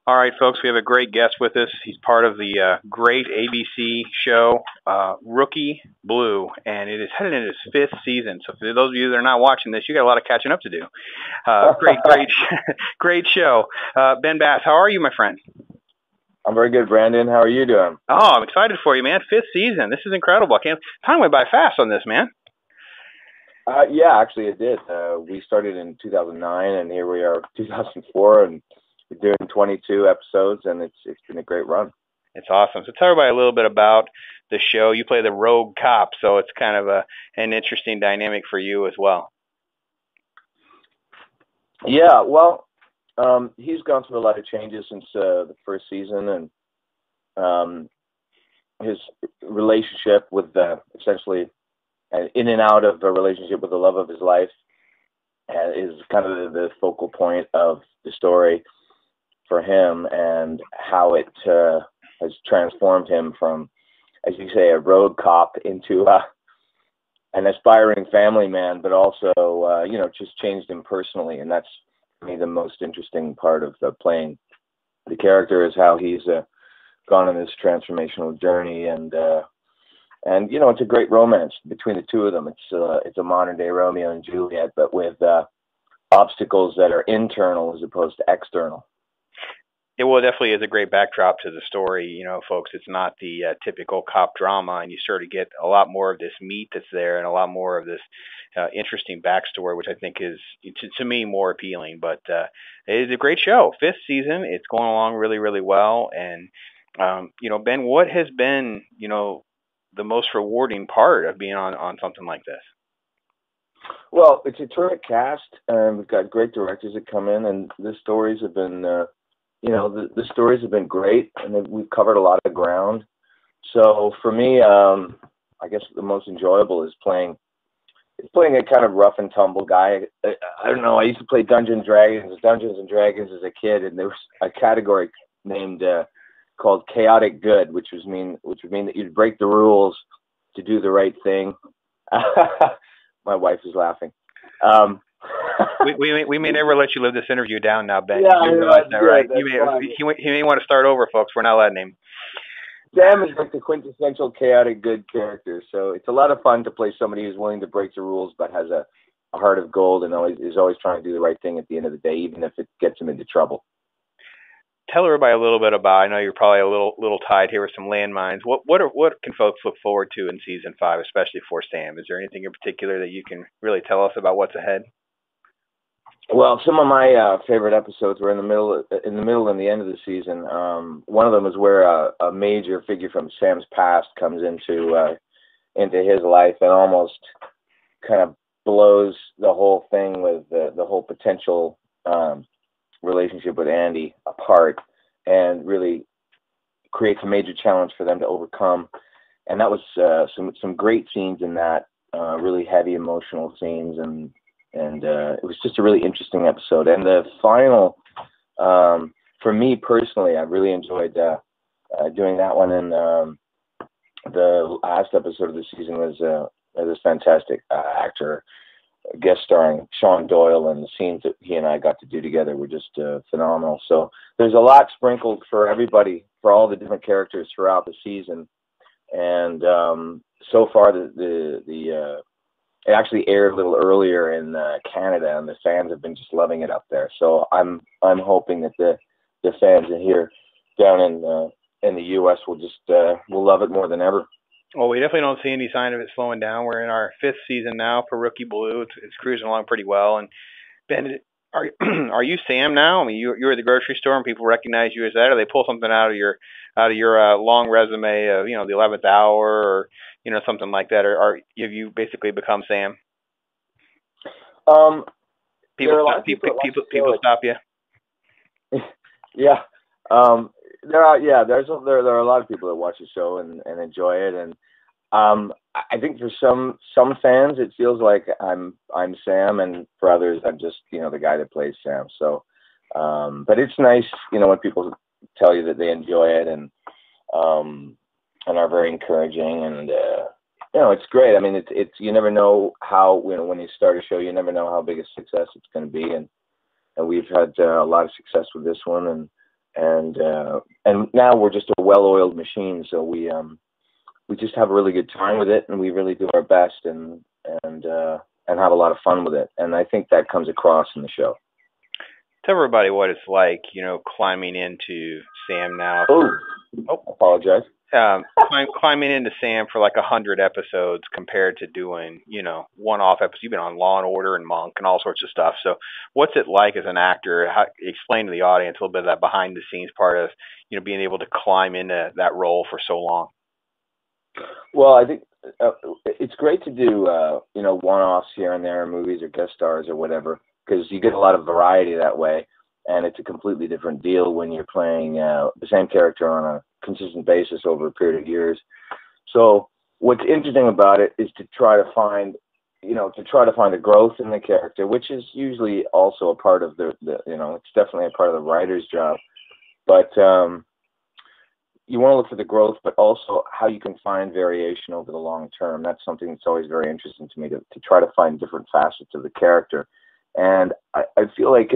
All right, folks, we have a great guest with us. He's part of the great ABC show, Rookie Blue, and it is headed into its fifth season. So for those of you that are not watching this, you got a lot of catching up to do. Great, great show. Ben Bass, how are you, my friend? I'm very good, Brandon. How are you doing? Oh, I'm excited for you, man. Fifth season. This is incredible. Time went by fast on this, man. Yeah, actually it did. We started in 2009, and here we are, 2004, and we're doing 22 episodes, and it's been a great run. It's awesome. So tell everybody a little bit about the show. You play the rogue cop, so it's kind of an interesting dynamic for you as well. Yeah, well, he's gone through a lot of changes since the first season, and his relationship with essentially in and out of a relationship with the love of his life is kind of the focal point of the story for him, and how it has transformed him from, as you say, a road cop into an aspiring family man, but also, just changed him personally. And that's, for me, the most interesting part of playing the character, is how he's gone on this transformational journey. And it's a great romance between the two of them. It's a modern day Romeo and Juliet, but with obstacles that are internal as opposed to external. It definitely is a great backdrop to the story, folks. It's not the typical cop drama, and you sort of get a lot more of this meat that's there, and a lot more of this interesting backstory, which I think is, to me, more appealing. But it is a great show. Fifth season. It's going along really, really well. And, Ben, what has been, the most rewarding part of being on something like this? Well, it's a terrific cast, and we've got great directors that come in, and the stories have been, the stories have been great, and we've covered a lot of ground. So for me, I guess the most enjoyable is playing a kind of rough and tumble guy. I don't know. I used to play Dungeons and Dragons as a kid, and there was a category named called chaotic good, which would mean that you'd break the rules to do the right thing. My wife is laughing. We may never let you live this interview down now, Ben. Yeah, you realize that, right? He may want to start over, folks. We're not letting him. Sam is like the quintessential chaotic good character, so it's a lot of fun to play somebody who's willing to break the rules but has a heart of gold and is always trying to do the right thing at the end of the day, even if it gets him into trouble. Tell everybody a little bit about. I know you're probably a little tied here with some landmines. What can folks look forward to in season 5, especially for Sam? Is there anything in particular that you can really tell us about what's ahead? Well, some of my favorite episodes were in the middle and the end of the season. One of them is where a major figure from Sam's past comes into his life and almost kind of blows the whole thing with the whole potential relationship with Andy apart, and really creates a major challenge for them to overcome. And that was some great scenes in that, really heavy emotional scenes, and it was just a really interesting episode. And the final, for me personally, I really enjoyed doing that one. And the last episode of the season was this fantastic actor guest starring Sean Doyle, and the scenes that he and I got to do together were just phenomenal. So there's a lot sprinkled for everybody, for all the different characters throughout the season. And so far, it actually aired a little earlier in Canada, and the fans have been just loving it up there. So I'm hoping that the fans in here down in the U.S. will love it more than ever. Well, we definitely don't see any sign of it slowing down. We're in our 5th season now for Rookie Blue. It's cruising along pretty well. And Ben, are you Sam now? I mean, you're at the grocery store and people recognize you as that, or they pull something out of your long resume of the 11th Hour or something like that, or have you basically become Sam? People stop you. Yeah. There are a lot of people that watch the show and enjoy it, and I think for some fans it feels like I'm Sam, and for others I'm just the guy that plays Sam. So, but it's nice when people tell you that they enjoy it and are very encouraging, and it's great. I mean, it's you never know how when you start a show, you never know how big a success it's going to be, and we've had a lot of success with this one, and and now we're just a well-oiled machine. So we just have a really good time with it, and we really do our best and have a lot of fun with it. And I think that comes across in the show. Tell everybody what it's like, climbing into Sam now. I apologize. Climbing into Sam for like 100 episodes compared to doing, one-off episodes. You've been on Law and Order and Monk and all sorts of stuff. So what's it like as an actor? Explain to the audience a little bit of that behind-the-scenes part of, being able to climb into that role for so long. Well, I think it's great to do, one-offs here and there in movies or guest stars or whatever, because you get a lot of variety that way, and it's a completely different deal when you're playing the same character on a consistent basis over a period of years. So what's interesting about it is to try to find the growth in the character, which is usually also a part of it's definitely a part of the writer's job. But you want to look for the growth, but also how you can find variation over the long term. That's something that's always very interesting to me, to try to find different facets of the character. And I feel like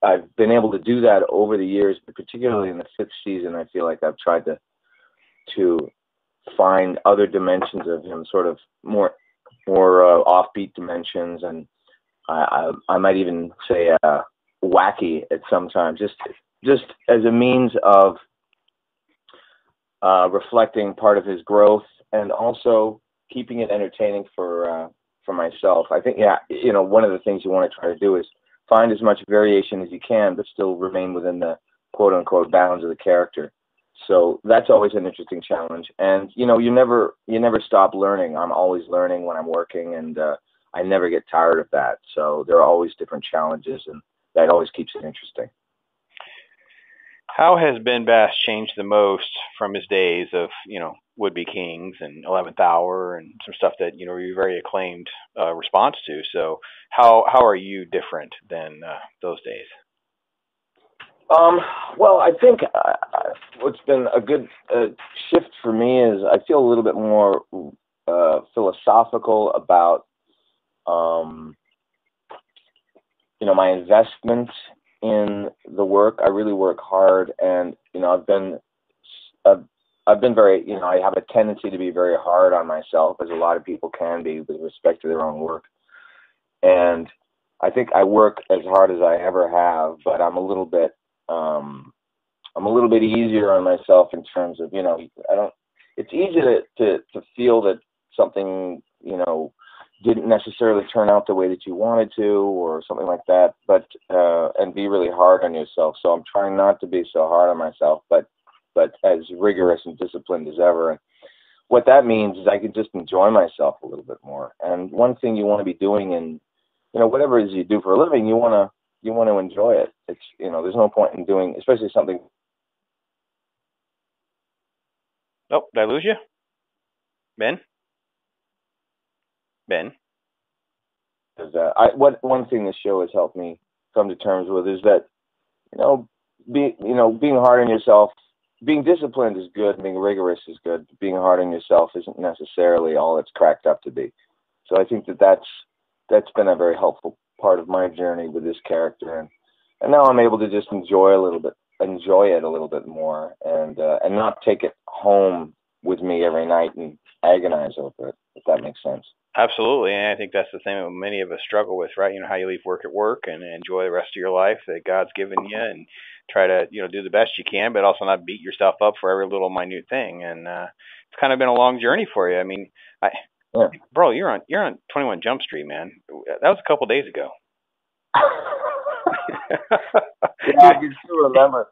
I've been able to do that over the years, but particularly in the 5th season, I feel like I've tried to find other dimensions of him, sort of more offbeat dimensions, and I might even say wacky at some times, just as a means of reflecting part of his growth and also keeping it entertaining for myself. I think, one of the things you want to try to do is find as much variation as you can, but still remain within the quote unquote bounds of the character. So that's always an interesting challenge. And, you never stop learning. I'm always learning when I'm working, and I never get tired of that. So there are always different challenges, and that always keeps it interesting. How has Ben Bass changed the most from his days of, Would-Be Kings and 11th Hour and some stuff that, you're very acclaimed response to? So how are you different than those days? Well, I think what's been a good shift for me is I feel a little bit more philosophical about, my investment in the work. I really work hard, and I've been very, I have a tendency to be very hard on myself, as a lot of people can be with respect to their own work. And I think I work as hard as I ever have, but I'm a little bit easier on myself in terms of, it's easy to feel that something, didn't necessarily turn out the way that you wanted to, or something like that, but and be really hard on yourself. So I'm trying not to be so hard on myself, but as rigorous and disciplined as ever. And what that means is I can just enjoy myself a little bit more. And one thing you want to be doing in, whatever it is you do for a living, you want to enjoy it. It's, there's no point in doing, especially something. Oh, did I lose you? Ben? One thing this show has helped me come to terms with is that, being hard on yourself, being disciplined is good, being rigorous is good. Being hard on yourself isn't necessarily all it's cracked up to be. So I think that's been a very helpful part of my journey with this character, and now I'm able to just enjoy it a little bit more, and not take it home with me every night and agonize over it, if that makes sense. Absolutely, and I think that's the thing that many of us struggle with, right? How you leave work at work and enjoy the rest of your life that God's given you, and try to do the best you can, but also not beat yourself up for every little minute thing. And it's kind of been a long journey for you. I mean, bro, you're on 21 Jump Street, man. That was a couple days ago. Yeah, I can still remember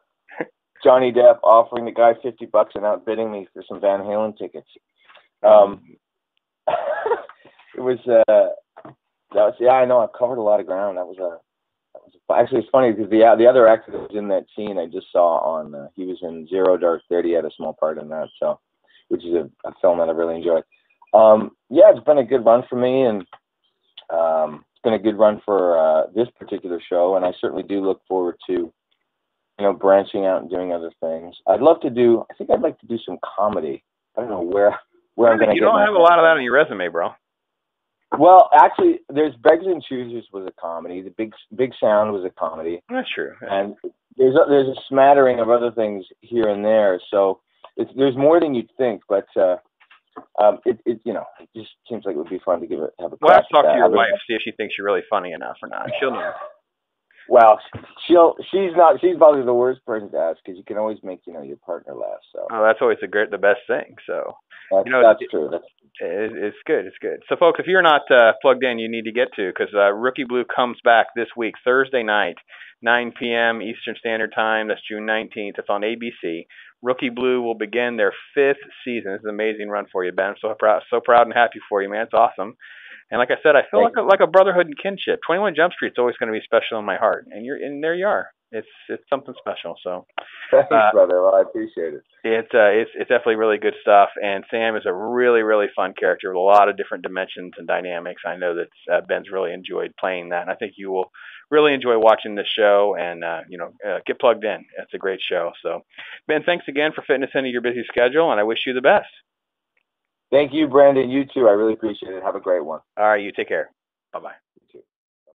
Johnny Depp offering the guy $50 and outbidding me for some Van Halen tickets. It was I know I've covered a lot of ground. Actually, it's funny because the other actor that was in that scene I just saw on he was in Zero Dark 30, had a small part in that, so which is a film that I really enjoyed. It's been a good run for me, and it's been a good run for this particular show, and I certainly do look forward to branching out and doing other things. I think I'd like to do some comedy. I don't know where I'm going to get. You don't have a lot of that on your resume, bro. Well, actually, there's Beggars and Choosers was a comedy. The Big Sound was a comedy. That's true. And there's a smattering of other things here and there. So there's more than you'd think, but it just seems like it would be fun to have a. Well, I have to talk to your wife, see if she thinks you're really funny enough or not. She'll know. Well, she's probably the worst person to ask, because you can always make your partner laugh. So that's always the best thing. So that's true. It's good. It's good. So, folks, if you're not plugged in, you need to get to, because Rookie Blue comes back this week, Thursday night, 9 p.m. Eastern Standard Time. That's June 19th. It's on ABC. Rookie Blue will begin their 5th season. This is an amazing run for you, Ben. I'm so proud and happy for you, man. It's awesome. And like I said, I feel like a brotherhood and kinship. 21 Jump Street's always going to be special in my heart, and there you are. It's something special. So, thanks, brother. Well, I appreciate it. It's definitely really good stuff. And Sam is a really, really fun character with a lot of different dimensions and dynamics. I know that Ben's really enjoyed playing that, and I think you will really enjoy watching this show. And get plugged in. It's a great show. So, Ben, thanks again for fitting us into your busy schedule, and I wish you the best. Thank you, Brandon. You too. I really appreciate it. Have a great one. All right, you take care. Bye-bye.